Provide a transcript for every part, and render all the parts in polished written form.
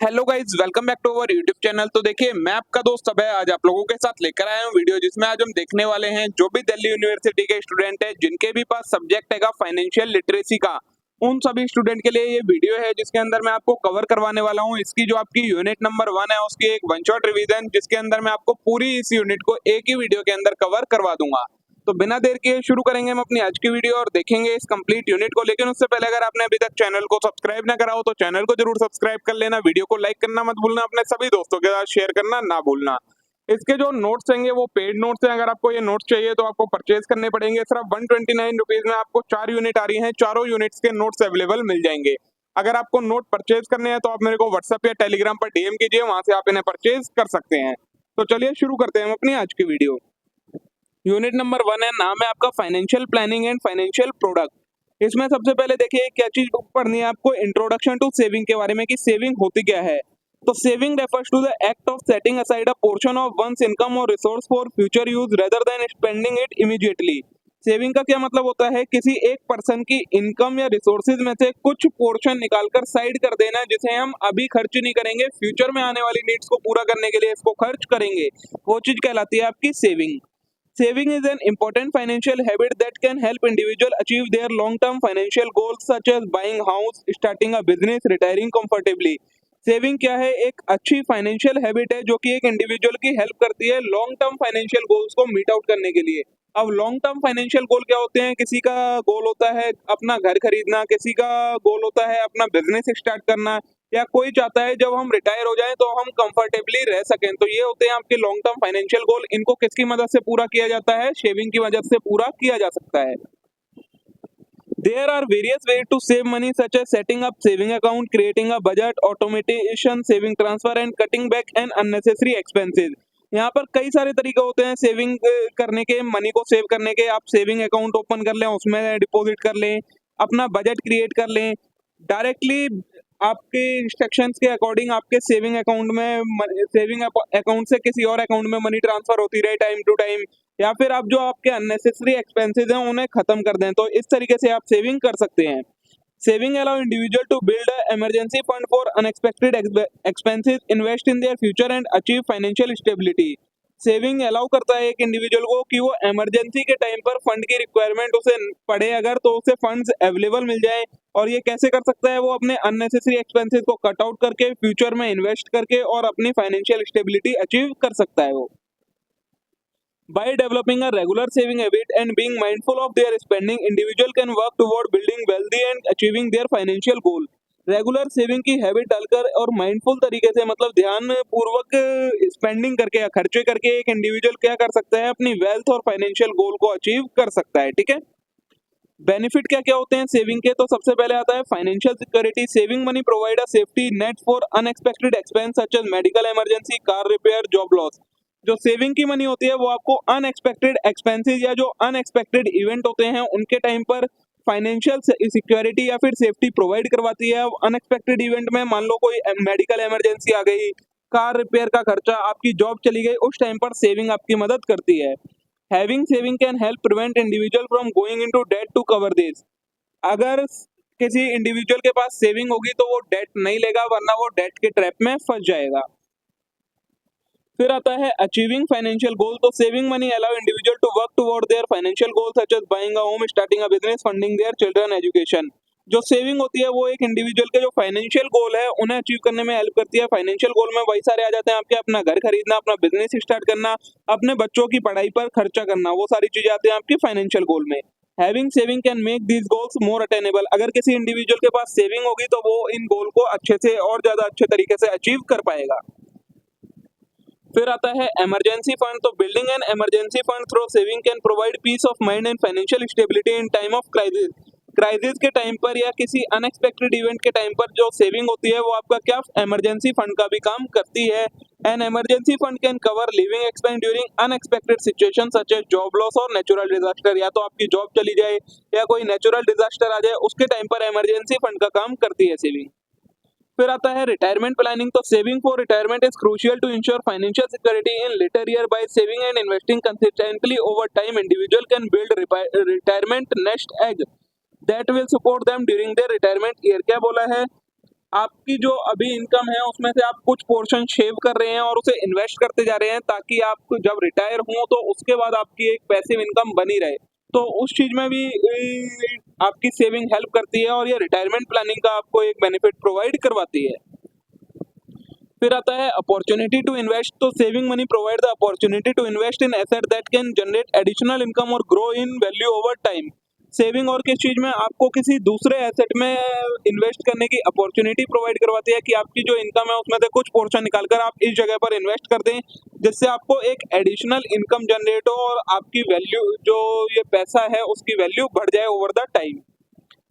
Hello guys, welcome back to our YouTube channel. तो देखिए, मैं आपका दोस्त अभय आज आप लोगों के साथ लेकर आया हूँ वीडियो, जिसमें आज हम देखने वाले हैं जो भी दिल्ली यूनिवर्सिटी के स्टूडेंट है जिनके भी पास सब्जेक्ट है फाइनेंशियल लिटरेसी का, उन सभी स्टूडेंट के लिए ये वीडियो है जिसके अंदर मैं आपको कवर करवाने वाला हूँ। इसकी जो आपकी यूनिट नंबर 1 है उसकी एक वन शॉट रिवीजन, जिसके अंदर मैं आपको पूरी इस यूनिट को एक ही वीडियो के अंदर कवर करवा दूंगा। तो बिना देर के शुरू करेंगे हम अपनी आज की वीडियो और देखेंगे इस कंप्लीट यूनिट को। लेकिन उससे पहले अगर आपने अभी तक चैनल को सब्सक्राइब ना करा हो तो चैनल को जरूर सब्सक्राइब कर लेना, वीडियो को लाइक करना मत भूलना, अपने सभी दोस्तों के साथ शेयर करना ना भूलना। इसके जो नोट्स रहेंगे वो पेड नोट्स हैं। अगर आपको ये नोट्स चाहिए तो आपको परचेज करने पड़ेंगे। सिर्फ 129 रुपीज में आपको 4 यूनिट आ रही हैं, चारों यूनिट्स के नोट्स अवेलेबल मिल जाएंगे। अगर आपको नोट परचेज करने हैं तो आप मेरे को व्हाट्सएप या टेलीग्राम पर डीएम कीजिए, वहां से आप इन्हें परचेज कर सकते हैं। तो चलिए शुरू करते हैं हम अपनी आज की वीडियो। यूनिट नंबर 1 है, नाम है आपका financial planning and financial product. इसमें सबसे पहले देखिए क्या चीज पढ़नी है आपको, इंट्रोडक्शन टू सेविंग के बारे में कि सेविंग होती क्या है। तो saving refers to the act of setting aside a portion of one's income और resource for future use rather than spending it immediately. Saving का क्या मतलब होता है, किसी एक पर्सन की इनकम या रिसोर्सेज में से कुछ पोर्शन निकालकर साइड कर देना, जिसे हम अभी खर्च नहीं करेंगे, फ्यूचर में आने वाली नीड्स को पूरा करने के लिए इसको खर्च करेंगे, वो चीज कहलाती है आपकी saving. Saving is an important financial habit that can help individuals achieve their long-term financial goals such as buying house, starting a business, retiring comfortably. Saving क्या है, एक अच्छी फाइनेंशियल हैबिट है जो कि एक इंडिविजुअल की हेल्प करती है लॉन्ग टर्म फाइनेंशियल गोल्स को मीट आउट करने के लिए। अब लॉन्ग टर्म फाइनेंशियल गोल क्या होते हैं, किसी का गोल होता है अपना घर खरीदना, किसी का गोल होता है अपना बिजनेस स्टार्ट करना, या कोई चाहता है जब हम रिटायर हो जाएं तो हम कंफर्टेबली रह सकें। तो ये होते हैं आपके लॉन्ग टर्म फाइनेंशियल गोल। इनको किसकी मदद से पूरा किया जाता है, सेविंग की मदद से पूरा किया जा सकता है। There are various ways to save money such as setting up saving account, creating a budget, automation, saving transfer and cutting back an unnecessary expenses। यहाँ पर कई सारे तरीके होते हैं सेविंग करने के, मनी को सेव करने के। आप सेविंग अकाउंट ओपन कर लें, उसमें डिपॉजिट कर लें, अपना बजट क्रिएट कर लें, डायरेक्टली आपके इंस्ट्रक्शंस के अकॉर्डिंग आपके सेविंग अकाउंट में सेविंग अकाउंट से किसी और अकाउंट में मनी ट्रांसफर होती रहे टाइम टू टाइम, या फिर आप जो आपके अननेसेसरी एक्सपेंसेस हैं उन्हें खत्म कर दें। तो इस तरीके से आप सेविंग कर सकते हैं। Saving allow individual to build a emergency fund for unexpected expenses, invest in their future and achieve financial stability. Saving allow करता है एक इंडिविजुअल को कि वो इमरजेंसी के टाइम पर फंड की रिक्वायरमेंट उसे पड़े अगर, तो उसे फंड्स अवेलेबल मिल जाए। और ये कैसे कर सकता है, वो अपने अननेसेसरी एक्सपेंसेस को कट आउट करके फ्यूचर में इन्वेस्ट करके और अपनी फाइनेंशियल स्टेबिलिटी अचीव कर सकता है वो। By developing a regular saving habit and being mindful of their spending, individual can work toward building wealthy and achieving their financial goal। Regular saving की हैबिट डालकर और माइंडफुल तरीके से, मतलब ध्यान पूर्वक स्पेंडिंग करके या खर्चे करके, एक इंडिविजुअल क्या कर सकता है, अपनी वेल्थ और फाइनेंशियल गोल को अचीव कर सकता है। ठीक है, बेनिफिट क्या क्या होते हैं सेविंग के, तो सबसे पहले आता है financial security. Saving money provide a safety net for unexpected expense such as medical emergency, car repair, job loss. जो सेविंग की मनी होती है वो आपको अनएक्सपेक्टेड एक्सपेंसेस या जो अनएक्सपेक्टेड इवेंट होते हैं उनके टाइम पर फाइनेंशियल सिक्योरिटी या फिर सेफ्टी प्रोवाइड करवाती है। अनएक्सपेक्टेड इवेंट में मान लो कोई मेडिकल इमरजेंसी आ गई, कार रिपेयर का खर्चा, आपकी जॉब चली गई, उस टाइम पर सेविंग आपकी मदद करती है। Having saving can help prevent individual from going into debt to cover this। अगर किसी इंडिविजुअल के पास सेविंग होगी तो वो डेट नहीं लेगा, वरना वो डेट के ट्रैप में फंस जाएगा। फिर आता है अचीविंग फाइनेंशियल गोल। तो saving money allow individual to work toward their financial goal such as buying a home, starting a business, funding their children education. जो सेविंग होती है वो एक इंडिविजुअल के जो फाइनेंशियल गोल है उन्हें अचीव करने में हेल्प करती है। फाइनेंशियल गोल में वही सारे आ जाते हैं आपके, अपना घर खरीदना, अपना बिजनेस स्टार्ट करना, अपने बच्चों की पढ़ाई पर खर्चा करना, वो सारी चीजें आती हैं आपकी फाइनेंशियल गोल में। Having saving can make these goals more attainable. अगर किसी इंडिविजुअल के पास सेविंग होगी तो वो इन गोल को अच्छे से और ज्यादा अच्छे तरीके से अचीव कर पाएगा। फिर आता है इमरजेंसी फंड। तो building an emergency fund through saving can provide peace of mind and financial stability in time of crisis. Crisis के टाइम पर या किसी अनएक्सपेक्टेड इवेंट के टाइम पर जो सेविंग होती है वो आपका क्या, इमरजेंसी फंड का भी काम करती है। An emergency fund can cover living expense during unexpected situation such as job loss और नेचुरल डिजास्टर। या तो आपकी जॉब चली जाए या कोई नेचुरल डिजास्टर आ जाए, उसके टाइम पर इमरजेंसी फंड का काम करती है सेविंग। फिर आता है रिटायरमेंट प्लानिंग। तो saving for retirement is crucial to ensure financial security in later year. By saving and investing consistently over time, individual can build retirement nest egg that will support them during their retirement year. क्या बोला है, आपकी जो अभी income है उसमें से आप कुछ पोर्शन सेव कर रहे हैं और उसे इन्वेस्ट करते जा रहे हैं ताकि आप जब रिटायर हो तो उसके बाद आपकी एक पैसिव इनकम बनी रहे। तो उस चीज में भी आपकी सेविंग हेल्प करती है और ये रिटायरमेंट प्लानिंग का आपको एक बेनिफिट प्रोवाइड करवाती है। फिर आता है अपॉर्चुनिटी टू इन्वेस्ट। तो saving money provide the opportunity to invest in asset that can generate additional income और grow in value over time. Saving और किस चीज में आपको किसी दूसरे एसेट में इन्वेस्ट करने की अपॉर्चुनिटी प्रोवाइड करवाती है कि आपकी जो इनकम है उसमें से कुछ पोर्शन निकालकर आप इस जगह पर इन्वेस्ट कर दें, जिससे आपको एक एडिशनल इनकम जनरेट हो और आपकी वैल्यू जो ये पैसा है उसकी वैल्यू बढ़ जाए over the time.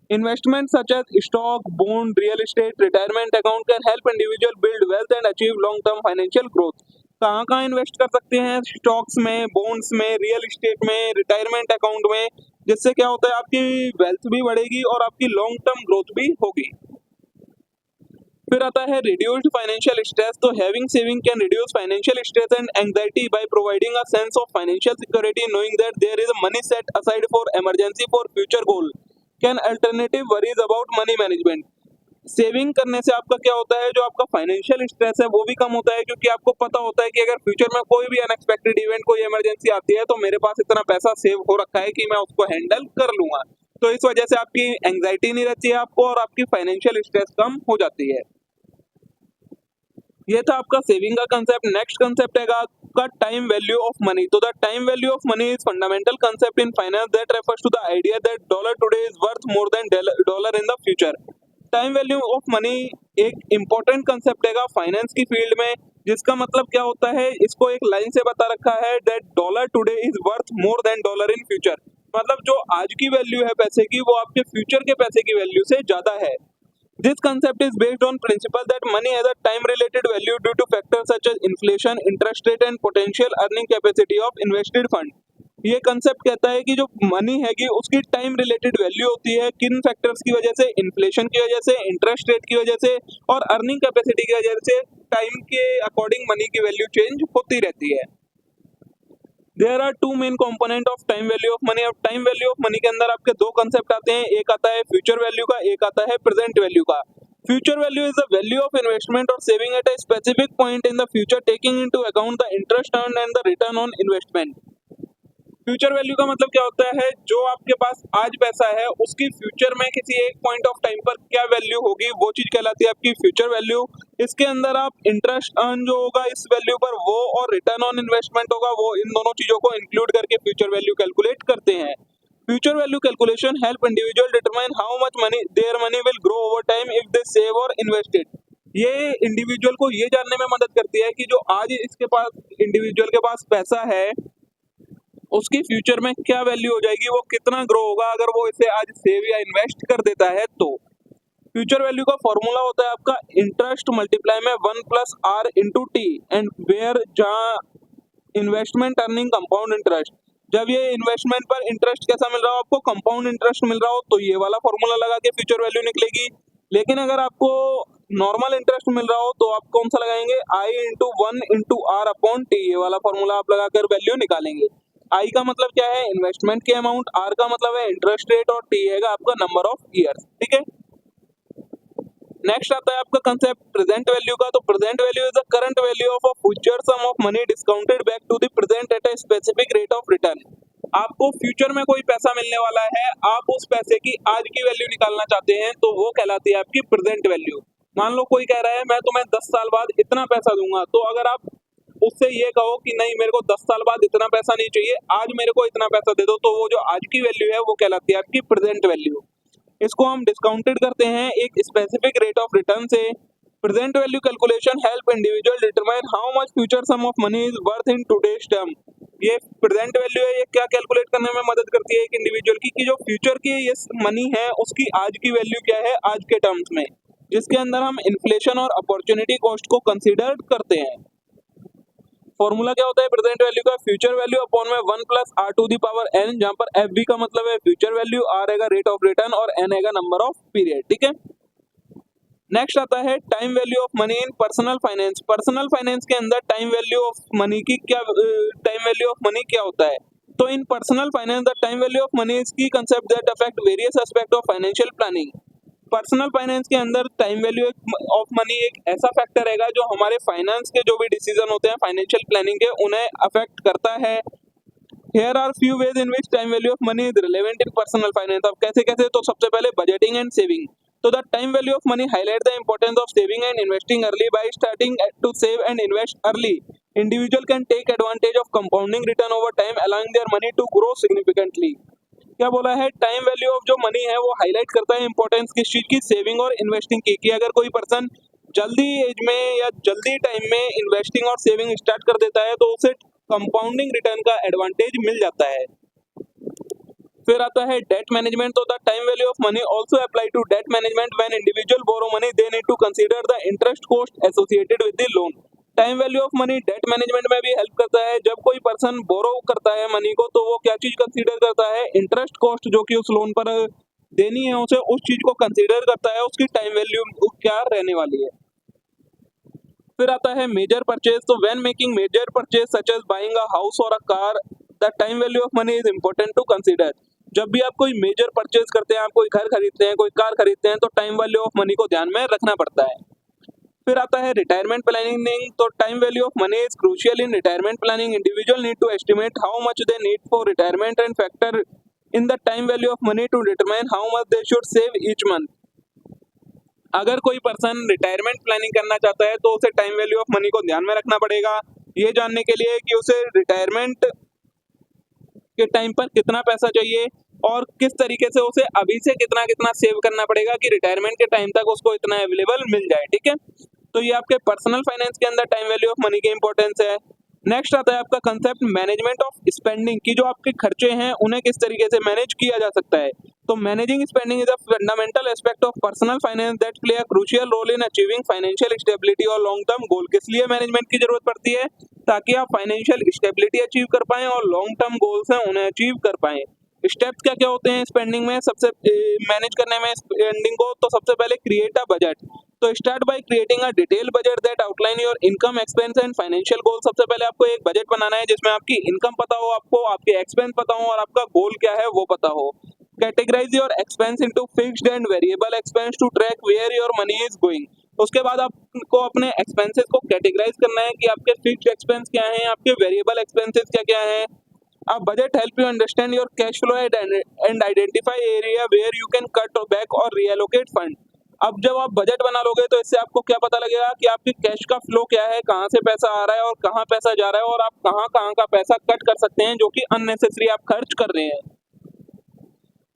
Investments such as stock, bond, real estate, retirement account can help individual build wealth and achieve long-term financial growth। कहाँ कहाँ इन्वेस्ट कर सकते हैं? स्टॉक्स में, बॉन्ड्स में, रियल एस्टेट में, रिटायरमेंट अकाउंट में, जिससे क्या होता है आपकी वेल्थ भी बढ़ेगी और आपकी लॉन्ग टर्म ग्रोथ भी होगी। फिर आता है रिड्यूस्ड फाइनेंशियल स्ट्रेस। तो having saving can reduce financial stress and anxiety by providing a sense of financial security knowing that there is money set aside for emergency for future goal can alternative worries about money management. Saving करने से आपका क्या होता है, जो आपका financial stress है वो भी कम होता है, क्योंकि आपको पता होता है कि अगर फ्यूचर में कोई भी अनएक्सपेक्टेड इवेंट, कोई इमरजेंसी आती है तो मेरे पास इतना पैसा सेव हो रखा है कि मैं उसको हैंडल कर लूंगा। तो इस वजह से आपकी एंग्जाइटी नहीं रहती है आपको और आपकी फाइनेंशियल स्ट्रेस कम हो जाती है। ये था आपका सेविंग का कंसेप्ट। नेक्स्ट कंसेप्ट है आपका टाइम वैल्यू ऑफ मनी। तो the time value of money is fundamental concept in finance that refers to the idea that dollar today is worth more than dollar in the future. Time value of money एक important concept है finance की field में, जिसका मतलब क्या होता है, इसको एक लाइन से बता रखा है that dollar today is worth more than dollar in future. मतलब जो आज की वैल्यू है पैसे की वो आपके फ्यूचर के पैसे की वैल्यू से ज्यादा है। This concept is based on principle that money has a time-related value due to factors such as inflation, interest rate, and potential earning capacity of invested fund। ये कंसेप्ट कहता है कि जो मनी है कि उसकी टाइम रिलेटेड वैल्यू होती है, किन फैक्टर्स की वजह से, इन्फ्लेशन की वजह से, इंटरेस्ट रेट की वजह से और अर्निंग कैपेसिटी की वजह से टाइम के अकॉर्डिंग मनी की वैल्यू चेंज होती रहती है। There are two main component of time value of money. अब टाइम वैल्यू ऑफ मनी के अंदर आपके दो कंसेप्ट आते हैं, एक आता है फ्यूचर वैल्यू का, एक आता है प्रेजेंट वैल्यू का। Future value is the value of investment और saving at a specific point in the future taking into account the interest earned and the return on investment. Future value का मतलब क्या होता है, जो आपके पास आज पैसा है उसकी फ्यूचर में किसी एक पॉइंट ऑफ टाइम पर क्या वैल्यू होगी वो चीज कहलाती है आपकी फ्यूचर वैल्यू। इसके अंदर आप इंटरेस्ट अर्न जो होगा इस वैल्यू पर वो और रिटर्न ऑन इन्वेस्टमेंट होगा वो, इन दोनों चीजों को इंक्लूड करके फ्यूचर वैल्यू कैलकुलेट करते हैं। Future value calculation help individual determine how much money their money will grow over time if they save और इन्वेस्टेड। ये इंडिविजुअल को ये जानने में मदद करती है कि जो आज इसके पास इंडिविजुअल के पास पैसा है उसकी फ्यूचर में क्या वैल्यू हो जाएगी, वो कितना ग्रो होगा अगर वो इसे आज सेव या इन्वेस्ट कर देता है। तो फ्यूचर वैल्यू का फॉर्मूला होता है आपका इंटरेस्ट मल्टीप्लाई में 1+r into T and where जहाँ इन्वेस्टमेंट अर्निंग कंपाउंड इंटरेस्ट। जब ये इन्वेस्टमेंट पर इंटरेस्ट कैसा मिल रहा हो आपको, कंपाउंड इंटरेस्ट मिल रहा हो, तो ये वाला फॉर्मूला लगा के फ्यूचर वैल्यू निकलेगी। लेकिन अगर आपको नॉर्मल इंटरेस्ट मिल रहा हो तो आप कौन सा लगाएंगे, I into 1 into r upon T, ये वाला फॉर्मूला आप लगाकर वैल्यू निकालेंगे। आई का मतलब क्या है, इन्वेस्टमेंट के अमाउंट, आर का मतलब है इंटरेस्ट रेट और टी है आपका नंबर ऑफ ईयर्स। ठीक है, नेक्स्ट आता है आपका कंसेप्ट प्रेजेंट वैल्यू का। तो present value is the current value of a future sum of money discounted back to the present at a specific rate of return. आपको फ्यूचर में कोई पैसा मिलने वाला है, आप उस पैसे की आज की वैल्यू निकालना चाहते हैं तो वो कहलाती है आपकी प्रेजेंट वैल्यू। मान लो कोई कह रहा है मैं तुम्हें 10 साल बाद इतना पैसा दूंगा, तो अगर आप उससे ये कहो कि नहीं मेरे को 10 साल बाद इतना पैसा नहीं चाहिए, आज मेरे को इतना पैसा दे दो, तो वो जो आज की वैल्यू है वो कहलाती है आपकी प्रेजेंट वैल्यू। इसको हम डिस्काउंटेड करते हैं एक स्पेसिफिक रेट ऑफ रिटर्न से। Present value calculation help individual determine how much future sum of money is worth in today's term. ये प्रेजेंट वैल्यू है, ये क्या कैलकुलेट करने में मदद करती है एक इंडिविजुअल की कि जो फ्यूचर की ये मनी है उसकी आज की वैल्यू क्या है आज के टर्म्स में, जिसके अंदर हम इन्फ्लेशन और अपॉर्चुनिटी कॉस्ट को कंसीडर करते हैं। फॉर्मूला क्या होता है प्रेजेंट वैल्यू का, फ्यूचर वैल्यू अपॉन में 1+r to the power n, जहां पर FV का मतलब है फ्यूचर वैल्यू, r है रेट ऑफ रिटर्न और n है नंबर ऑफ पीरियड। ठीक है, नेक्स्ट आता है time value of money in personal finance. Personal finance के अंदर टाइम वैल्यू ऑफ मनी की क्या, टाइम वैल्यू ऑफ मनी क्या होता है। तो in personal finance the time value of money is key concept that affect various aspect of financial planning. Personal finance के अंदर टाइम वैल्यू ऑफ मनी एक ऐसा फैक्टर रहेगा जो हमारे फाइनेंस के जो भी डिसीजन होते हैं फाइनेंशियल प्लानिंग के उन्हें अफेक्ट करता है। Here are few ways in which time value of money is relevant in personal finance। अब कैसे कैसे, तो सबसे पहले बजटिंग एंड सेविंग। तो the time value of money highlight the importance of saving and investing early. By starting to save and invest early, individual can take advantage of compounding return over time, allowing their money to grow significantly. क्या बोला है, time value of जो money है वो highlight करता है importance किस चीज की, सेविंग और इन्वेस्टिंग की। कि अगर कोई पर्सन जल्दी एज में या जल्दी टाइम में इन्वेस्टिंग और सेविंग स्टार्ट कर देता है तो उसे कंपाउंडिंग रिटर्न का एडवांटेज मिल जाता है। फिर आता है डेट मैनेजमेंट। तो the time value of money also apply to debt management. When individual borrow money they need to consider the interest cost associated with the loan. Time value of money debt management में भी help करता है। जब कोई person बोरो करता है money को तो वो क्या चीज कंसीडर करता है, इंटरेस्ट कॉस्ट जो कि उस लोन पर देनी है उसे, उस चीज को कंसीडर करता है, उसकी टाइम वैल्यू क्या रहने वाली है। फिर आता है मेजर परचेज। तो when making major purchase such as buying a house और a car, the time value of money is important to consider. जब भी आप कोई मेजर परचेज करते हैं, आप कोई घर खरीदते हैं, कोई कार खरीदते हैं, तो टाइम वैल्यू ऑफ मनी को ध्यान में रखना पड़ता है। फिर आता है रिटायरमेंट प्लानिंग। तो time value of money is crucial in retirement planning. Individual need to estimate how much they need for retirement and factor in the time value of money to determine how much they should save each month. अगर कोई person retirement planning करना चाहता है तो उसे time value of money को ध्यान में रखना पड़ेगा, ये जानने के लिए कि उसे रिटायरमेंट के टाइम पर कितना पैसा चाहिए और किस तरीके से उसे अभी से कितना कितना सेव करना पड़ेगा कि रिटायरमेंट के टाइम तक उसको इतना अवेलेबल मिल जाए। ठीक है, तो ये आपके पर्सनल फाइनेंस के अंदर टाइम वैल्यू ऑफ मनी की इंपॉर्टेंस है। नेक्स्ट आता है आपका कंसेप्ट मैनेजमेंट ऑफ स्पेंडिंग, की जो आपके खर्चे हैं उन्हें किस तरीके से मैनेज किया जा सकता है। तो managing spending is a fundamental aspect of personal finance that play a crucial role in achieving financial stability और लॉन्ग टर्म गोल। किस लिए मैनेजमेंट की जरूरत पड़ती है, ताकि आप फाइनेंशियल स्टेबिलिटी अचीव कर पाएं और लॉन्ग टर्म गोल्स हैं उन्हें अचीव कर पाएं। स्टेप्स क्या क्या होते हैं स्पेंडिंग में, सबसे मैनेज करने में स्पेंडिंग को, तो सबसे पहले क्रिएट अ बजट। तो start by creating a detail budget that outline your income, expense and financial goal. सबसे पहले आपको एक बजट बनाना है जिसमें आपकी इनकम पता हो, आपको आपके एक्सपेंस पता हो और आपका गोल क्या है वो पता हो। Categorize your expense into fixed and variable expense to track where your money is going. उसके बाद आपको अपने एक्सपेंसेस को कैटेगराइज करना है कि आपके फिक्स्ड एक्सपेंस क्या हैं, आपके वेरिएबल एक्सपेंसेस क्या क्या हैं। A budget help you understand your cash flow and identify area where you can cut back or reallocate fund। अब जब आप बजट बना लोगे तो इससे आपको क्या पता लगेगा कि आपके कैश का फ्लो क्या है, कहाँ से पैसा आ रहा है और कहाँ पैसा जा रहा है, और आप कहाँ कहाँ का पैसा कट कर सकते हैं जो कि अननेसेसरी आप खर्च कर रहे हैं।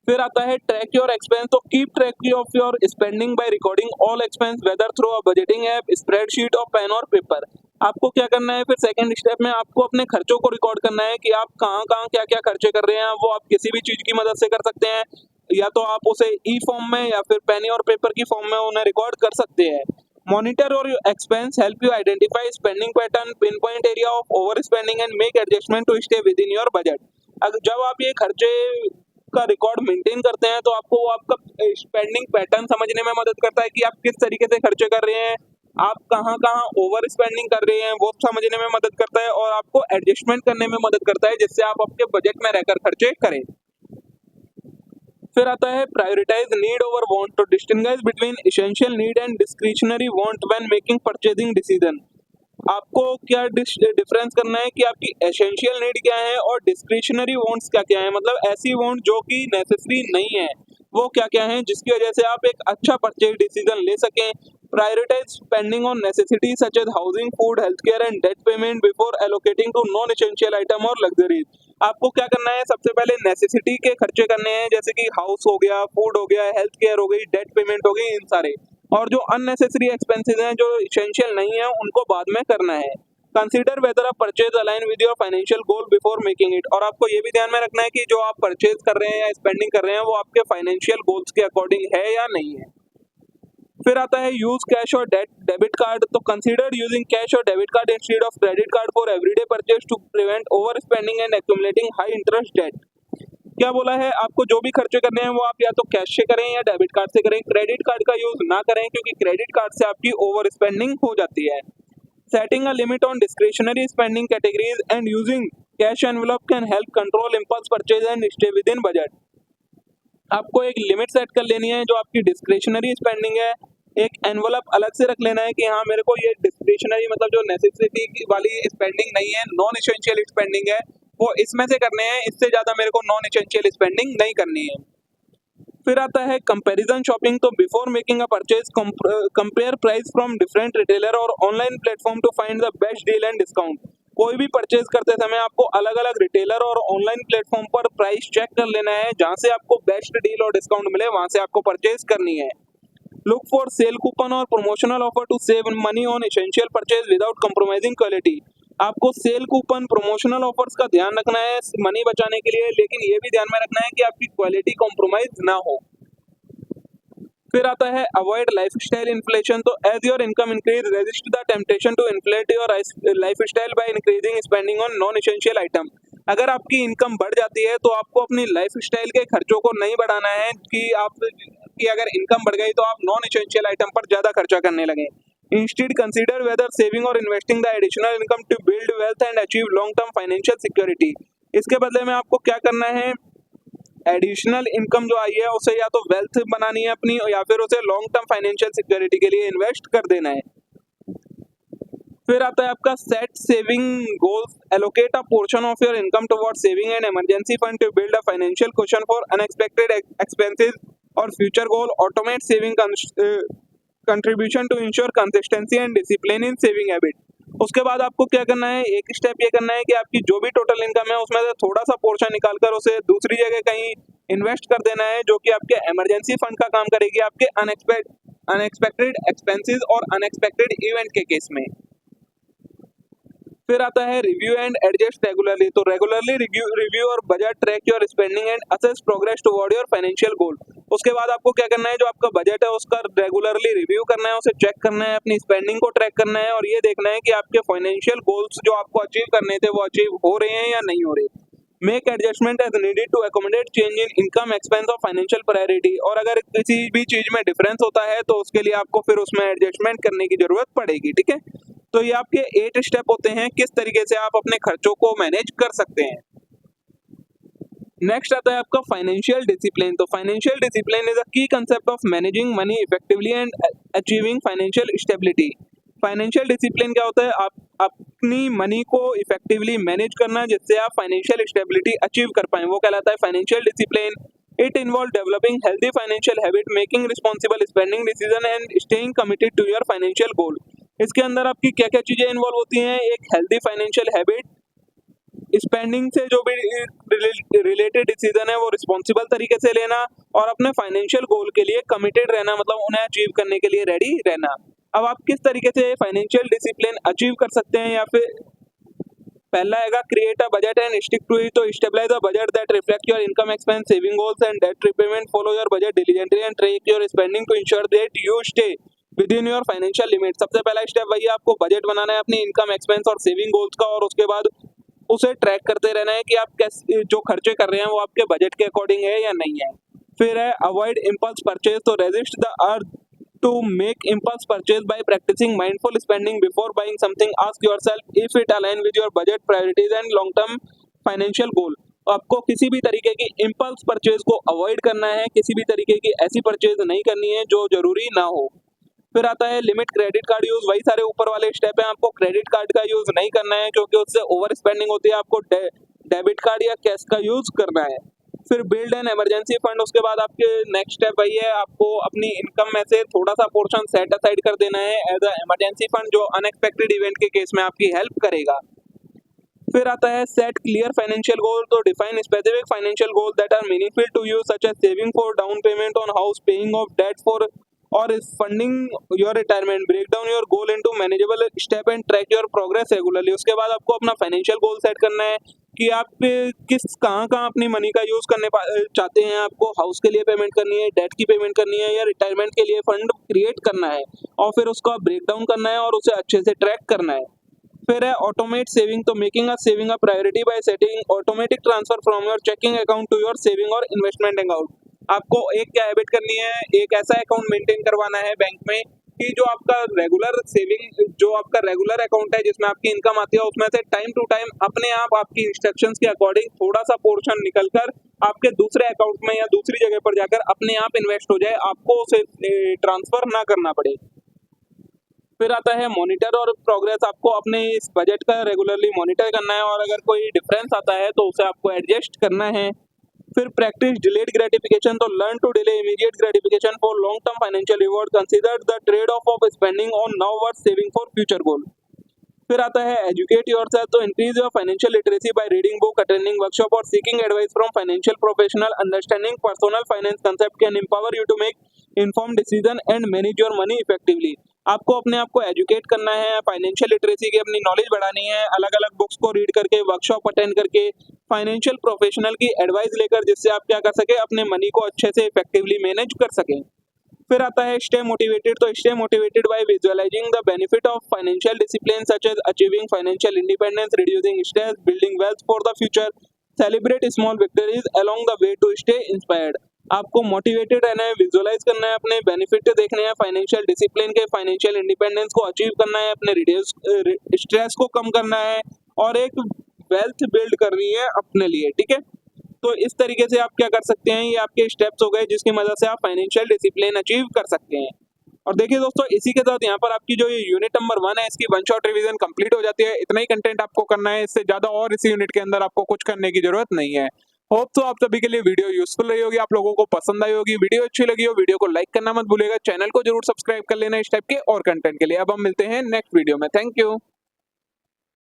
फिर आता है ट्रैक योर एक्सपेंस। तो keep track of your spending by recording all expense whether through a budgeting app, spreadsheet और पेन और पेपर। आपको क्या करना है, फिर सेकंड स्टेप में आपको अपने खर्चों को रिकॉर्ड करना है कि आप कहाँ कहाँ क्या क्या खर्चे कर रहे हैं। वो आप किसी भी चीज की मदद से कर सकते हैं, या तो आप उसे ई फॉर्म में या फिर पेन और पेपर की फॉर्म में उन्हें रिकॉर्ड कर सकते हैं। मॉनिटर और expense help you identify spending pattern, pin point area of over spending and make adjustment to stay within your budget. अगर जब आप ये खर्चे का रिकॉर्ड मेंटेन करते हैं तो आपको वो आपका स्पेंडिंग पैटर्न समझने में मदद करता है कि आप किस तरीके से खर्चे कर रहे हैं, आप कहाँ कहाँ ओवर स्पेंडिंग कर रहे हैं वो समझने में मदद करता है, और आपको एडजस्टमेंट करने में मदद करता है जिससे आप आपके बजट में रहकर खर्चे करें। फिर आता है प्रायोरिटाइज नीड ओवर वांट। तो distinguish between essential need and discretionary want when making purchasing decision. आपको क्या डिफरेंस करना है कि आपकी एसेंशियल नीड क्या है और डिस्क्रिशनरी वांट्स क्या क्या है। मतलब ऐसी वांट जो कि नेसेसरी नहीं है वो क्या क्या है, जिसकी वजह से आप एक अच्छा परचेज डिसीजन ले सकें। Prioritize spending on necessity such as housing, food, health care and debt payment before allocating to non essential item और लग्जरीज। आपको क्या करना है, सबसे पहले नेसेसिटी के खर्चे करने हैं जैसे कि हाउस हो गया, फूड हो गया, हेल्थ केयर हो गई, डेट पेमेंट हो गई, इन सारे। और जो अननेसेसरी एक्सपेंसेस हैं जो एसेंशियल नहीं है उनको बाद में करना है। Consider weather a purchase align with your financial goal before making it. और आपको ये भी ध्यान में रखना है कि जो आप परचेज कर रहे हैं या स्पेंडिंग कर रहे हैं वो आपके फाइनेंशियल गोल्स के अकॉर्डिंग है या नहीं है। फिर आता है यूज कैश और डेबिट कार्ड। तो कंसीडर यूजिंग कैश और debit card instead of credit card for everyday purchase to prevent over spending and accumulating high interest debt. क्या बोला है, आपको जो भी खर्चे करने हैं वो आप या तो कैश से करें या डेबिट कार्ड से करें, क्रेडिट कार्ड का यूज ना करें क्योंकि क्रेडिट कार्ड से आपकी ओवर स्पेंडिंग हो जाती है। Setting a limit on discretionary spending categories and using cash envelope can help control impulse purchase and stay with in budget. आपको एक लिमिट सेट कर लेनी है जो आपकी डिस्क्रिशनरी स्पेंडिंग है। एक एनवलप अलग से रख लेना है कि हाँ मेरे को ये डिस्क्रिशनरी मतलब जो नेसेसिटी वाली स्पेंडिंग नहीं है, नॉन एसेंशियल स्पेंडिंग है, वो इसमें से करने हैं, इससे ज़्यादा मेरे को नॉन एसेंशियल स्पेंडिंग नहीं करनी है। फिर आता है कंपैरिजन शॉपिंग। तो before making a purchase compare price from different retailer और online platform to find the best deal and discount. कोई भी परचेज करते समय आपको अलग अलग रिटेलर और ऑनलाइन प्लेटफॉर्म पर प्राइस चेक कर लेना है, जहां से आपको बेस्ट डील और डिस्काउंट मिले वहां से आपको परचेज करनी है। लुक फॉर सेल कूपन और promotional offer to save money on essential purchase without compromising quality. आपको सेल कूपन प्रमोशनल ऑफर्स का ध्यान रखना है मनी बचाने के लिए, लेकिन ये भी ध्यान में रखना है कि आपकी क्वालिटी कॉम्प्रोमाइज ना हो। फिर आता है अवॉइड लाइफस्टाइल इन्फ्लेशन। तो as your income increase resist the temptation to inflate your lifestyle by increasing spending on non essential item. अगर आपकी इनकम बढ़ जाती है तो आपको अपनी लाइफस्टाइल के खर्चों को नहीं बढ़ाना है कि अगर इनकम बढ़ गई तो आप नॉन एसेंशियल आइटम पर ज्यादा खर्चा करने लगे। इंस्टेड कंसीडर वेदर सेविंग और investing the additional income to build wealth and achieve long term financial security. इसके बदले में आपको क्या करना है, एडिशनल इनकम जो आई है उसे या तो वेल्थ बनानी है अपनी, या फिर उसे लॉन्ग टर्म फाइनेंशियल सिक्योरिटी के लिए इन्वेस्ट कर देना है। फिर आता है आपका set saving goals. Allocate a portion of your income towards saving and emergency fund to build a financial cushion for unexpected expenses और future goal. Automate saving contribution to ensure consistency and discipline in saving habit. उसके बाद आपको क्या करना है, एक step ये करना है कि आपकी जो भी टोटल इनकम है उसमें से थोड़ा सा पोर्शन निकालकर उसे दूसरी जगह कहीं इन्वेस्ट कर देना है, जो कि आपके इमरजेंसी फंड का काम करेगी आपके अनएक्सपेक्टेड एक्सपेंसेस और अनएक्सपेक्टेड इवेंट के केस में। फिर आता है रिव्यू एंड एडजस्ट रेगुलरली। तो रेगुलरली रिव्यू और budget, track your spending and assess progress toward your financial गोल। उसके बाद आपको क्या करना है, जो आपका बजट है उसका रेगुलरली रिव्यू करना है, उसे चेक करना है, अपनी स्पेंडिंग को ट्रैक करना है और ये देखना है कि आपके फाइनेंशियल गोल्स जो आपको अचीव करने थे वो अचीव हो रहे हैं या नहीं हो रहे। Make adjustment as needed to accommodate change in income, expense और फाइनेंशियल प्रायोरिटी। और अगर किसी भी चीज में डिफरेंस होता है तो उसके लिए आपको फिर उसमें एडजस्टमेंट करने की जरूरत पड़ेगी। ठीक है, तो ये आपके 8 स्टेप होते हैं किस तरीके से आप अपने खर्चों को मैनेज कर सकते हैं। नेक्स्ट आता है आपका फाइनेंशियल डिसिप्लिन। तो फाइनेंशियल डिसिप्लिन इज अ की concept of managing money effectively and achieving financial stability. Financial discipline क्या होता है, आप अपनी मनी को इफेक्टिवली मैनेज करना जिससे आप फाइनेंशियल स्टेबिलिटी अचीव कर पाए, वो कहलाता है financial discipline. It involve developing healthy financial habit, making responsible spending decision and staying committed to your financial goal. इसके अंदर आपकी क्या क्या चीजें इन्वॉल्व होती हैं, एक हेल्दी फाइनेंशियल हैबिट, स्पेंडिंग से जो भी रिलेटेड डिसीजन है वो रिस्पॉन्सिबल तरीके से लेना और अपने फाइनेंशियल गोल के लिए कमिटेड रहना, मतलब उन्हें अचीव करने के लिए रेडी रहना। अब आप किस तरीके से फाइनेंशियल डिसिप्लिन अचीव कर सकते हैं, या फिर पहला आएगा create a budget and stick to it. तो stabilize a budget that reflect your income, expense, saving goals and debt repayment. Follow your budget diligently and track your spending to ensure that you stay within your financial limit. सबसे पहला step वही है, आपको budget बनाना है अपनी income, expense और saving goals का, और उसके बाद उसे ट्रैक करते रहना है कि आप कैसे जो खर्चे कर रहे हैं वो आपके बजट के अकॉर्डिंग है या नहीं है। फिर है अवॉइड इम्पल्स परचेज। तो resist the urge to make impulse purchase by practicing mindful spending before buying something. Ask yourself if it align with your budget, priorities and long term financial goal. आपको किसी भी तरीके की impulse purchase को avoid करना है, किसी भी तरीके की ऐसी परचेज नहीं करनी है जो जरूरी ना हो। फिर आता है लिमिट क्रेडिट कार्ड यूज। वही सारे ऊपर वाले स्टेप हैं, आपको क्रेडिट कार्ड का यूज नहीं करना है क्योंकि उससे ओवर स्पेंडिंग होती है, आपको डेबिट कार्ड या कैश का यूज करना है। फिर बिल्ड एन इमरजेंसी फंड। उसके बाद आपके नेक्स्ट स्टेप वही है, आपको अपनी इनकम में से थोड़ा सा पोर्शन सेट असाइड कर देना है एज अ इमरजेंसी फंड, जो अनएक्सपेक्टेड इवेंट के केस में आपकी हेल्प करेगा। फिर आता है सेट क्लियर फाइनेंशियल गोल। तो define specific financial goal that are meaningful to you, such as saving for down payment on house, paying off debt for और funding your retirement. Break down your goal into manageable step and track your progress regularly. उसके बाद आपको अपना financial goal set करना है कि आप कहाँ अपनी मनी का यूज करने चाहते हैं। आपको हाउस के लिए पेमेंट करनी है, डेट की पेमेंट करनी है, या रिटायरमेंट के लिए फंड क्रिएट करना है, और फिर उसका ब्रेक डाउन करना है और उसे अच्छे से ट्रैक करना है। फिर है ऑटोमेट सेविंग। तो making a saving a priority by setting automatic transfer from your checking account to your saving और इन्वेस्टमेंट अकाउंट। आपको एक क्या हैबिट करनी है, एक ऐसा अकाउंट मेंटेन करवाना है बैंक में कि जो आपका रेगुलर सेविंग, जो आपका रेगुलर अकाउंट है जिसमें आपकी इनकम आती है, उसमें से टाइम टू टाइम अपने आप आपकी इंस्ट्रक्शंस के अकॉर्डिंग थोड़ा सा पोर्शन निकलकर आपके दूसरे अकाउंट में या दूसरी जगह पर जाकर अपने आप इन्वेस्ट हो जाए, आपको उसे ट्रांसफर ना करना पड़े। फिर आता है मॉनिटर और प्रोग्रेस। आपको अपने इस बजट का रेगुलरली मॉनिटर करना है और अगर कोई डिफरेंस आता है तो उसे आपको एडजस्ट करना है। फिर प्रैक्टिस डिलेड ग्रेटिफिकेशन, तो learn to delay immediate gratification for long term financial reward, consider the trade off spending on now worth saving for future goal. फिर आता है एजुकेट योरसेल्फ, तो increase your financial literacy by reading book, attending workshop और seeking advice from financial professional. Understanding personal finance concept can empower you to make informed decision and manage your money effectively. आपको अपने आप को educate करना है, financial literacy की अपनी knowledge बढ़ानी है, अलग अलग बुक्स को रीड करके, वर्कशॉप अटेंड करके, फाइनेंशियल प्रोफेशनल की एडवाइस लेकर, जिससे आप क्या कर सके, अपने मनी को अच्छे से इफेक्टिवली मैनेज कर सकें। फिर आता है स्टे मोटिवेटेड, तो stay motivated by visualizing the benefit of financial discipline such as achieving financial independence, reducing stress, building wealth for the future, celebrate small victories along the way to stay inspired. आपको motivated रहना है, visualize करना है, अपने benefit देखने हैं financial discipline के, financial independence को अचीव करना है, अपने रिड्यूस स्ट्रेस को कम करना है और एक वेल्थ बिल्ड करनी है अपने लिए, ठीक है। तो इस तरीके से आप क्या कर सकते हैं, ये आपके स्टेप्स हो गए जिसकी मदद से आप फाइनेंशियल डिसिप्लिन अचीव कर सकते हैं। और देखिए दोस्तों, इसी के साथ यहाँ पर आपकी जो ये यूनिट नंबर 1 है, इसकी वन शॉट रिवीजन कंप्लीट हो जाती है। इतना ही कंटेंट आपको करना है, इससे ज्यादा और इस यूनिट के अंदर आपको कुछ करने की जरूरत नहीं है। होप तो आप सभी के लिए वीडियो यूजफुल रही होगी, आप लोगों को पसंद आई होगी। वीडियो अच्छी लगी हो, वीडियो को लाइक करना मत भूलिएगा, चैनल को जरूर सब्सक्राइब कर लेना इस टाइप के और कंटेंट के लिए। अब हम मिलते हैं नेक्स्ट वीडियो में। Thank you.